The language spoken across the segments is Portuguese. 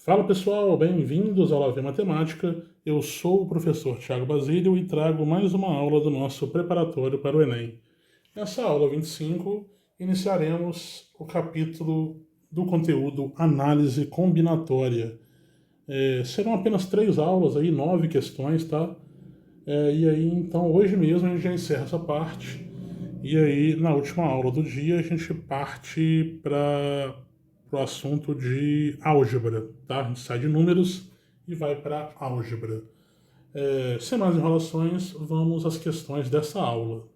Fala pessoal, bem-vindos ao Lave Matemática. Eu sou o professor Thiago Basílio e trago mais uma aula do nosso preparatório para o Enem. Nessa aula 25, iniciaremos o capítulo do conteúdo Análise Combinatória. Serão apenas 3 aulas, aí, 9 questões, tá? E aí, então, hoje mesmo a gente já encerra essa parte. E aí, na última aula do dia, a gente parte para o assunto de álgebra, tá? A gente sai de números e vai para álgebra. Sem mais enrolações, vamos às questões dessa aula.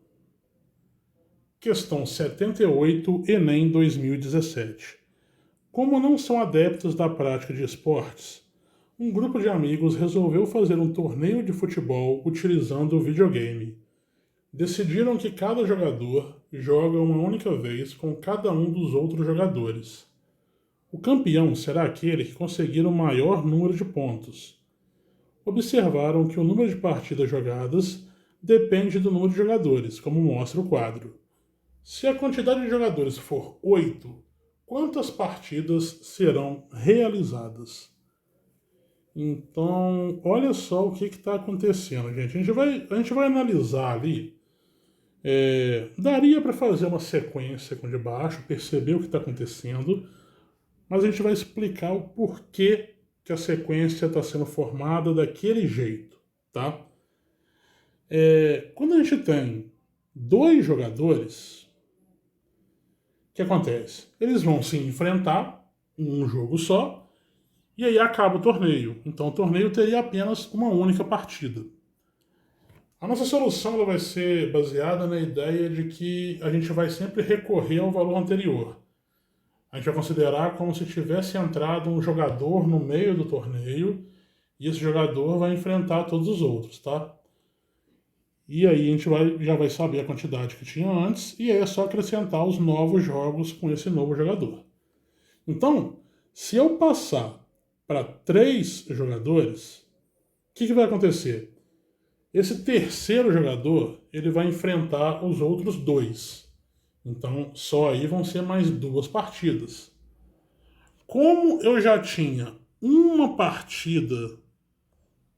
Questão 78, Enem 2017. Como não são adeptos da prática de esportes, um grupo de amigos resolveu fazer um torneio de futebol utilizando o videogame. Decidiram que cada jogador joga uma única vez com cada um dos outros jogadores. O campeão será aquele que conseguir o maior número de pontos. Observaram que o número de partidas jogadas depende do número de jogadores, como mostra o quadro. Se a quantidade de jogadores for 8, quantas partidas serão realizadas? Então, olha só o que está acontecendo, gente. A gente vai analisar ali. Daria para fazer uma sequência com de baixo, perceber o que está acontecendo, mas a gente vai explicar o porquê que a sequência está sendo formada daquele jeito, tá? Quando a gente tem dois jogadores, o que acontece? Eles vão se enfrentar em um jogo só, e aí acaba o torneio. Então o torneio teria apenas uma única partida. A nossa solução ela vai ser baseada na ideia de que a gente vai sempre recorrer ao valor anterior. A gente vai considerar como se tivesse entrado um jogador no meio do torneio e esse jogador vai enfrentar todos os outros, tá? E aí a gente já vai saber a quantidade que tinha antes e aí é só acrescentar os novos jogos com esse novo jogador. Então, se eu passar para 3 jogadores, o que vai acontecer? Esse terceiro jogador, ele vai enfrentar os outros 2. Então, só aí vão ser mais 2 partidas. Como eu já tinha uma partida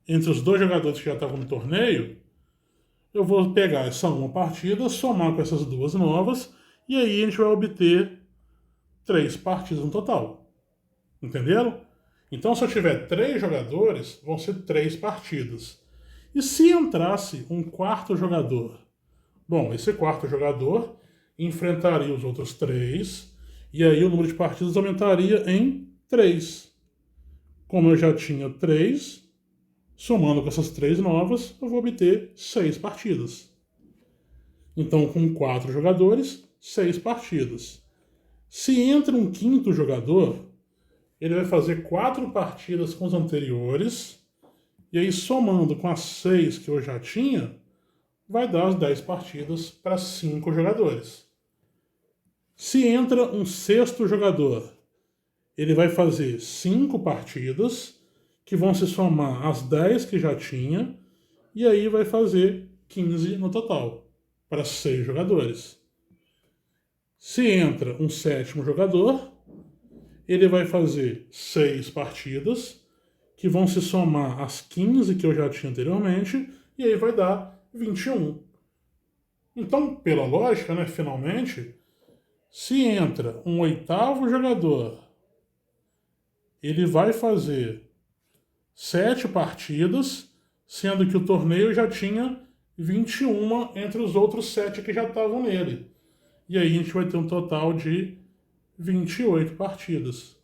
entre os 2 jogadores que já estavam no torneio, eu vou pegar essa uma partida, somar com essas 2 novas, e aí a gente vai obter 3 partidas no total. Entenderam? Então, se eu tiver 3 jogadores, vão ser 3 partidas. E se entrasse um quarto jogador? Bom, esse quarto jogador enfrentaria os outros 3, e aí o número de partidas aumentaria em 3. Como eu já tinha 3, somando com essas 3 novas, eu vou obter 6 partidas. Então, com 4 jogadores, 6 partidas. Se entra um quinto jogador, ele vai fazer 4 partidas com os anteriores, e aí, somando com as 6 que eu já tinha, vai dar as 10 partidas para 5 jogadores. Se entra um sexto jogador, ele vai fazer 5 partidas, que vão se somar às 10 que já tinha, e aí vai fazer 15 no total, para 6 jogadores. Se entra um sétimo jogador, ele vai fazer 6 partidas, que vão se somar às 15 que eu já tinha anteriormente, e aí vai dar 21. Então, pela lógica, né, finalmente, se entra um oitavo jogador, ele vai fazer 7 partidas, sendo que o torneio já tinha 21 entre os outros 7 que já estavam nele. E aí a gente vai ter um total de 28 partidas.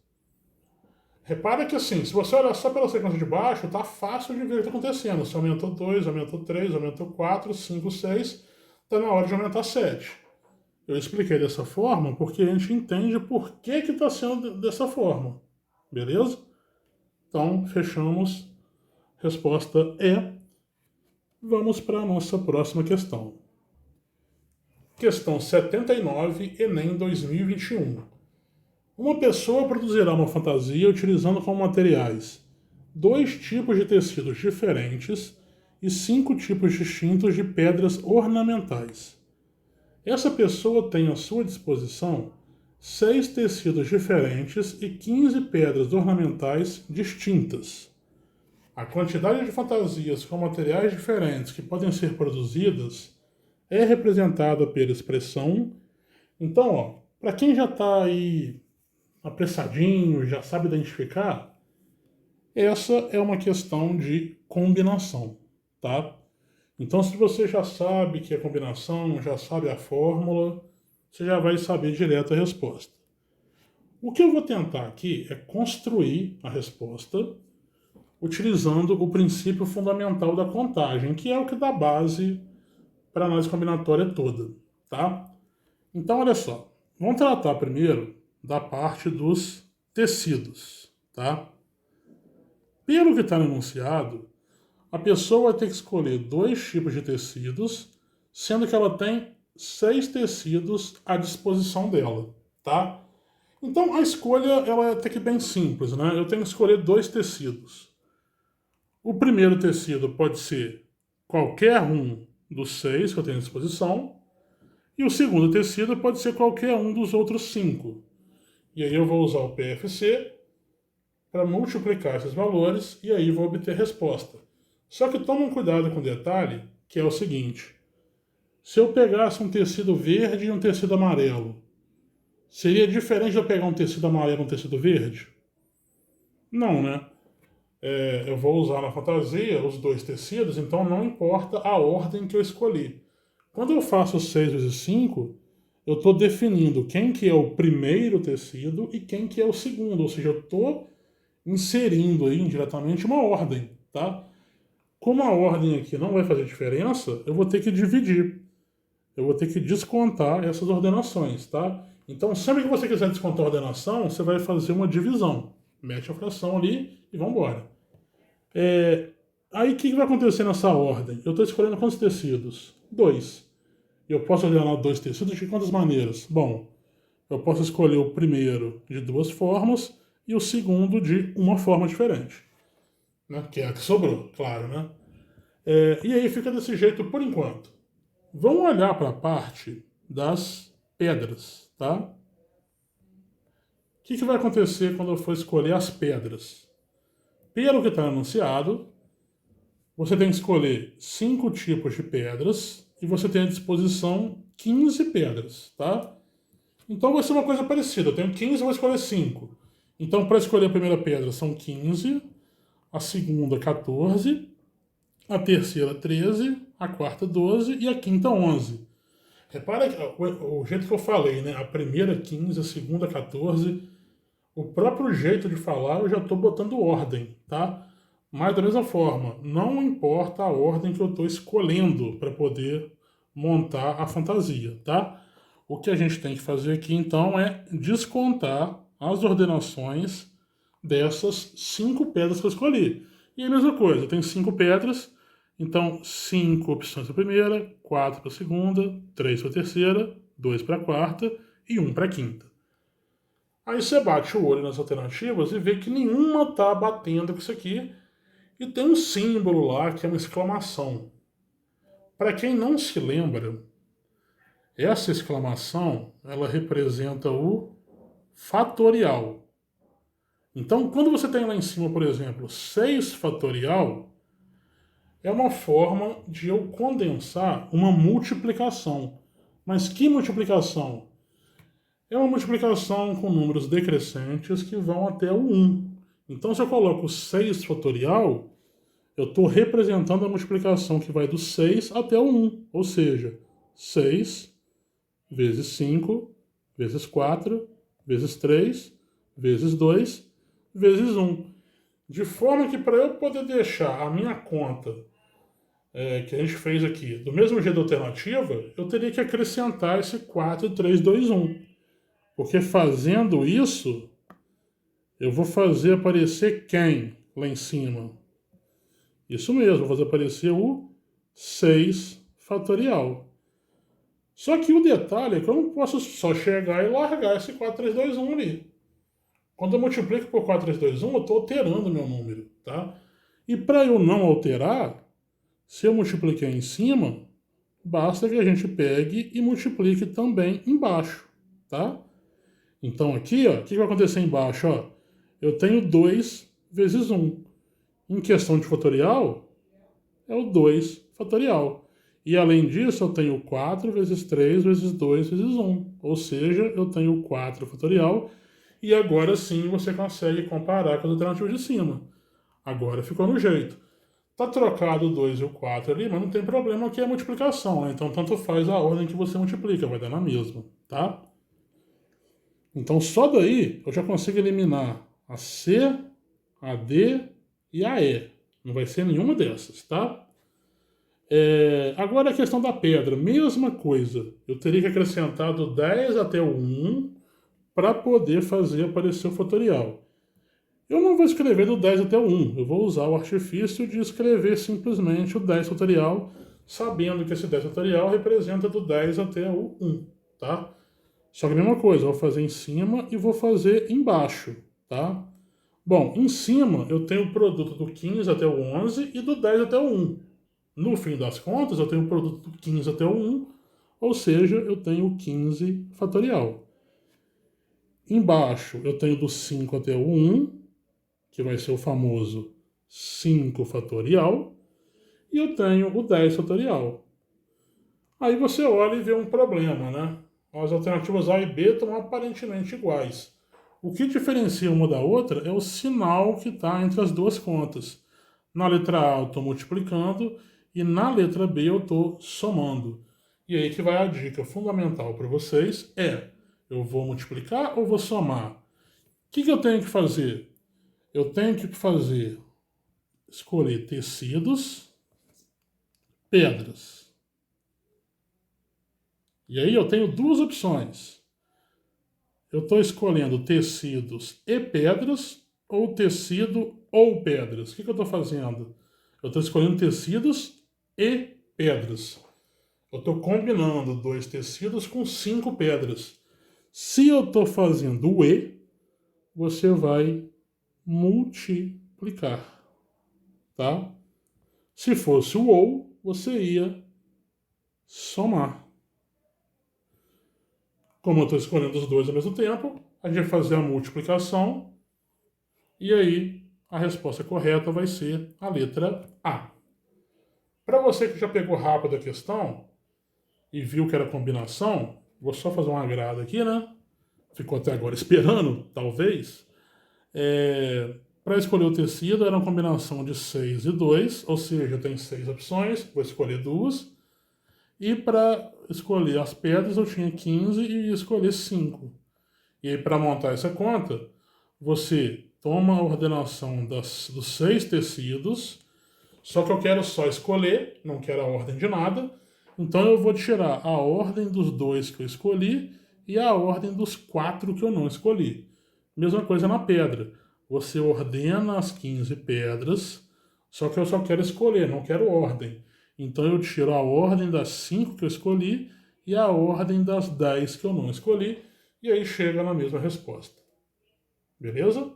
Repara que assim, se você olhar só pela sequência de baixo, tá fácil de ver o que está acontecendo. Se aumentou 2, aumentou 3, aumentou 4, 5, 6, tá na hora de aumentar 7. Eu expliquei dessa forma porque a gente entende por que está sendo dessa forma. Beleza? Então, fechamos. Resposta é. Vamos para a nossa próxima questão. Questão 79, Enem 2021. Uma pessoa produzirá uma fantasia utilizando como materiais 2 tipos de tecidos diferentes e 5 tipos distintos de pedras ornamentais. Essa pessoa tem à sua disposição 6 tecidos diferentes e 15 pedras ornamentais distintas. A quantidade de fantasias com materiais diferentes que podem ser produzidas é representada pela expressão. Então, para quem já está aí apressadinho, já sabe identificar, essa é uma questão de combinação, tá? Então, se você já sabe que é combinação, já sabe a fórmula, você já vai saber direto a resposta. O que eu vou tentar aqui é construir a resposta utilizando o princípio fundamental da contagem, que é o que dá base para a análise combinatória toda, tá? Então, olha só, vamos tratar primeiro da parte dos tecidos, tá? Pelo que está no enunciado, a pessoa vai ter que escolher 2 tipos de tecidos, sendo que ela tem 6 tecidos à disposição dela, tá? Então, a escolha ela é até que bem simples, né? Eu tenho que escolher 2 tecidos. O primeiro tecido pode ser qualquer um dos 6 que eu tenho à disposição, e o segundo tecido pode ser qualquer um dos outros 5. E aí eu vou usar o PFC para multiplicar esses valores e aí vou obter resposta. Só que toma um cuidado com o detalhe, que é o seguinte. Se eu pegasse um tecido verde e um tecido amarelo, seria diferente de eu pegar um tecido amarelo e um tecido verde? Não, né? Eu vou usar na fantasia os 2 tecidos, então não importa a ordem que eu escolhi. Quando eu faço 6 vezes 5, eu estou definindo quem que é o primeiro tecido e quem que é o segundo, ou seja, eu estou inserindo aí indiretamente uma ordem, tá? Como a ordem aqui não vai fazer diferença, eu vou ter que dividir. Eu vou ter que descontar essas ordenações, tá? Então, sempre que você quiser descontar a ordenação, você vai fazer uma divisão. Mete a fração ali e vamos embora. Aí, o que vai acontecer nessa ordem? Eu estou escolhendo quantos tecidos? 2. Eu posso ordenar 2 tecidos de quantas maneiras? Bom, eu posso escolher o primeiro de 2 formas e o segundo de uma forma diferente. Né? Que é a que sobrou, claro, né? E aí fica desse jeito por enquanto. Vamos olhar para a parte das pedras, tá? O que vai acontecer quando eu for escolher as pedras? Pelo que está anunciado, você tem que escolher 5 tipos de pedras e você tem à disposição 15 pedras, tá? Então vai ser uma coisa parecida. Eu tenho 15 e vou escolher 5. Então, para escolher a primeira pedra são 15, a segunda 14, a terceira 13, a quarta 12 e a quinta 11. Repara o jeito que eu falei, né? A primeira 15, a segunda 14. O próprio jeito de falar eu já estou botando ordem, tá? Mas da mesma forma, não importa a ordem que eu estou escolhendo para poder montar a fantasia, tá? O que a gente tem que fazer aqui então é descontar as ordenações dessas 5 pedras que eu escolhi. E a mesma coisa, eu tenho 5 pedras, então 5 opções para a primeira, 4 para a segunda, 3 para a terceira, 2 para a quarta e 1 para a quinta. Aí você bate o olho nas alternativas e vê que nenhuma está batendo com isso aqui. E tem um símbolo lá que é uma exclamação. Para quem não se lembra, essa exclamação ela representa o fatorial. Então, quando você tem lá em cima, por exemplo, 6 fatorial, é uma forma de eu condensar uma multiplicação. Mas que multiplicação? É uma multiplicação com números decrescentes que vão até o 1. Então, se eu coloco 6 fatorial, eu estou representando a multiplicação que vai do 6 até o 1. Ou seja, 6 vezes 5, vezes 4, vezes 3, vezes 2, vezes 1. De forma que para eu poder deixar a minha conta que a gente fez aqui do mesmo jeito da alternativa, eu teria que acrescentar esse 4, 3, 2, 1. Porque fazendo isso, eu vou fazer aparecer quem lá em cima? Isso mesmo, vou fazer aparecer o 6 fatorial. Só que o detalhe é que eu não posso só chegar e largar esse 4, 3, 2, 1 ali. Quando eu multiplico por 4, 3, 2, 1, eu estou alterando meu número, tá? E para eu não alterar, se eu multipliquei em cima, basta que a gente pegue e multiplique também embaixo, tá? Então aqui, ó, o que vai acontecer embaixo? Ó? Eu tenho 2 vezes 1. Em questão de fatorial, é o 2 fatorial. E além disso, eu tenho 4 vezes 3 vezes 2 vezes 1. Ou seja, eu tenho 4 fatorial. E agora sim você consegue comparar com as alternativas de cima. Agora ficou no jeito. Tá trocado o 2 e o 4 ali, mas não tem problema que é multiplicação, né? Então tanto faz a ordem que você multiplica, vai dar na mesma, tá? Então só daí eu já consigo eliminar a C, a D e a E. Não vai ser nenhuma dessas, tá? Agora a questão da pedra, mesma coisa. Eu teria que acrescentar do 10 até o 1 para poder fazer aparecer o fatorial. Eu não vou escrever do 10 até o 1, eu vou usar o artifício de escrever simplesmente o 10 fatorial, sabendo que esse 10 fatorial representa do 10 até o 1, tá? Só que a mesma coisa, eu vou fazer em cima e vou fazer embaixo, tá? Bom, em cima eu tenho o produto do 15 até o 11 e do 10 até o 1. No fim das contas, eu tenho o produto do 15 até o 1, ou seja, eu tenho o 15 fatorial. Embaixo eu tenho do 5 até o 1, que vai ser o famoso 5 fatorial, e eu tenho o 10 fatorial. Aí você olha e vê um problema, né? As alternativas A e B estão aparentemente iguais. O que diferencia uma da outra é o sinal que está entre as duas contas. Na letra A eu estou multiplicando e na letra B eu estou somando. E aí que vai a dica fundamental para vocês eu vou multiplicar ou vou somar? O que eu tenho que fazer? Eu tenho que escolher tecidos, pedras. E aí eu tenho duas opções. Eu estou escolhendo tecidos e pedras ou tecido ou pedras. O que eu estou fazendo? Eu estou escolhendo tecidos e pedras. Eu estou combinando 2 tecidos com 5 pedras. Se eu estou fazendo o e, você vai multiplicar, tá? Se fosse o ou, você ia somar. Como eu estou escolhendo os dois ao mesmo tempo, a gente vai fazer a multiplicação e aí a resposta correta vai ser a letra A. Para você que já pegou rápido a questão e viu que era combinação, vou só fazer um agrado aqui, né? Ficou até agora esperando, talvez. Para escolher o tecido era uma combinação de 6 e 2, ou seja, tem 6 opções, vou escolher duas. E para escolher as pedras eu tinha 15 e ia escolher 5. E aí para montar essa conta, você toma a ordenação dos 6 tecidos, só que eu quero só escolher, não quero a ordem de nada, então eu vou tirar a ordem dos 2 que eu escolhi e a ordem dos 4 que eu não escolhi. Mesma coisa na pedra. Você ordena as 15 pedras, só que eu só quero escolher, não quero ordem. Então eu tiro a ordem das 5 que eu escolhi e a ordem das 10 que eu não escolhi, e aí chega na mesma resposta. Beleza?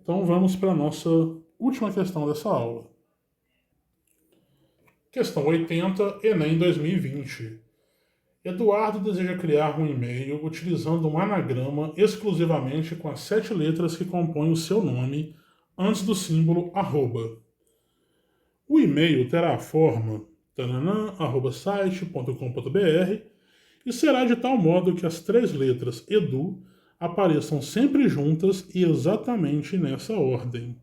Então vamos para a nossa última questão dessa aula. Questão 80, Enem 2020. Eduardo deseja criar um e-mail utilizando um anagrama exclusivamente com as 7 letras que compõem o seu nome antes do símbolo arroba. O e-mail terá a forma tananã@site.com.br e será de tal modo que as 3 letras edu apareçam sempre juntas e exatamente nessa ordem.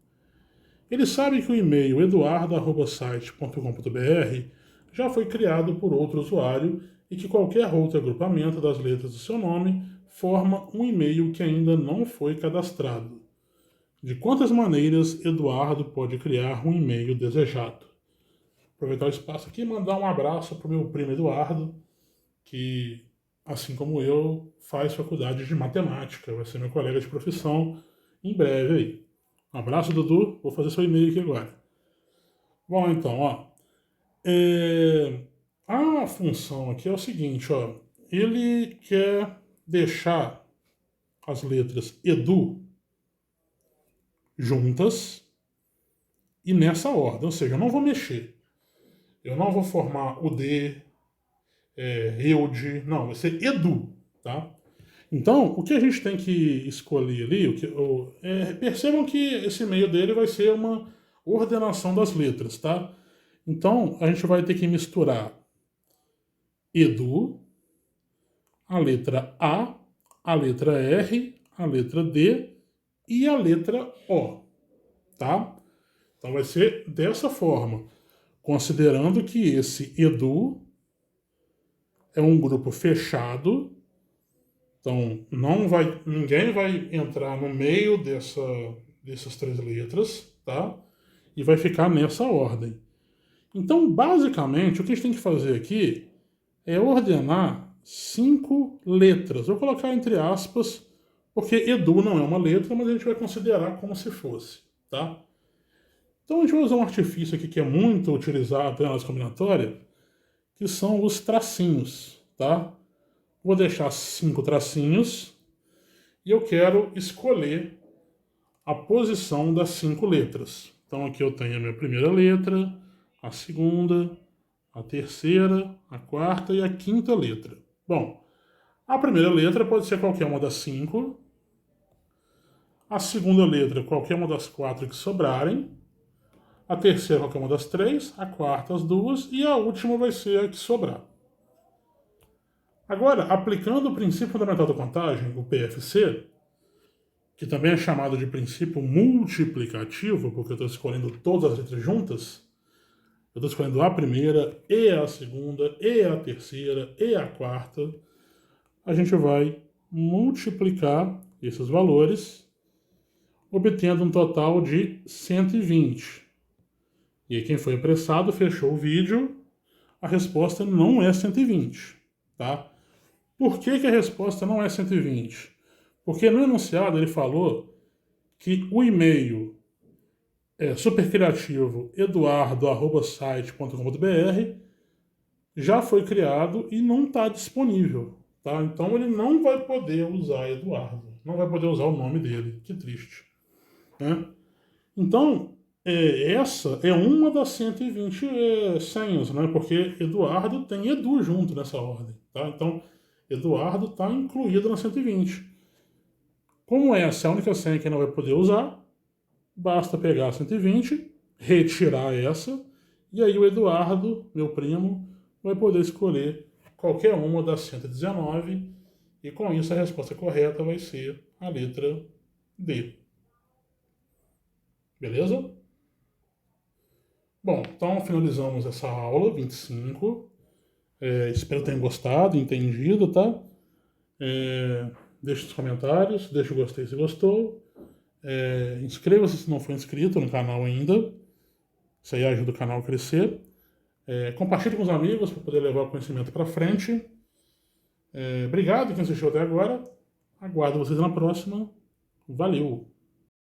Ele sabe que o e-mail eduardo@site.com.br já foi criado por outro usuário e que qualquer outro agrupamento das letras do seu nome forma um e-mail que ainda não foi cadastrado. De quantas maneiras Eduardo pode criar um e-mail desejado? Aproveitar o espaço aqui e mandar um abraço para o meu primo Eduardo, que, assim como eu, faz faculdade de matemática, vai ser meu colega de profissão em breve aí. Um abraço, Dudu. Vou fazer seu e-mail aqui agora. Bom, então, ó. A função aqui é o seguinte, ó. Ele quer deixar as letras edu juntas e nessa ordem. Ou seja, eu não vou mexer. Eu não vou formar o D, EUD. Não, vai ser edu, tá? Então, o que a gente tem que escolher ali, percebam que esse meio dele vai ser uma ordenação das letras, tá? Então, a gente vai ter que misturar Edu, a letra a letra R, a letra D e a letra O, tá? Então vai ser dessa forma, considerando que esse Edu é um grupo fechado, então ninguém vai entrar no meio dessas três letras, tá? E vai ficar nessa ordem. Então, basicamente, o que a gente tem que fazer aqui é ordenar 5 letras. Vou colocar entre aspas, porque Edu não é uma letra, mas a gente vai considerar como se fosse, tá? Então a gente vai usar um artifício aqui que é muito utilizado na análise combinatória, que são os tracinhos, tá? Vou deixar 5 tracinhos e eu quero escolher a posição das 5 letras. Então aqui eu tenho a minha primeira letra, a segunda, a terceira, a quarta e a quinta letra. Bom, a primeira letra pode ser qualquer uma das 5, a segunda letra qualquer uma das 4 que sobrarem, a terceira qualquer uma das 3, a quarta as 2 e a última vai ser a que sobrar. Agora, aplicando o princípio fundamental da contagem, o PFC, que também é chamado de princípio multiplicativo, porque eu estou escolhendo todas as letras juntas, eu estou escolhendo a primeira, e a segunda, e a terceira, e a quarta, a gente vai multiplicar esses valores, obtendo um total de 120. E aí quem foi apressado fechou o vídeo, a resposta não é 120, tá? Por que a resposta não é 120? Porque no enunciado ele falou que o e-mail supercriativo eduardo@site.com.br já foi criado e não está disponível, tá? Então ele não vai poder usar Eduardo, não vai poder usar o nome dele, que triste, né? Então, essa é uma das 120 senhas, né? Porque Eduardo tem Edu junto nessa ordem, tá? Então, Eduardo está incluído na 120. Como essa é a única senha que não vai poder usar, basta pegar a 120, retirar essa, e aí o Eduardo, meu primo, vai poder escolher qualquer uma das 119, e com isso a resposta correta vai ser a letra D. Beleza? Bom, então finalizamos essa aula 25. Espero que tenham gostado, entendido, tá? Deixe os comentários, deixe o gostei se gostou. Inscreva-se se não for inscrito no canal ainda. Isso aí ajuda o canal a crescer. Compartilhe com os amigos para poder levar o conhecimento para frente. Obrigado quem assistiu até agora. Aguardo vocês na próxima. Valeu!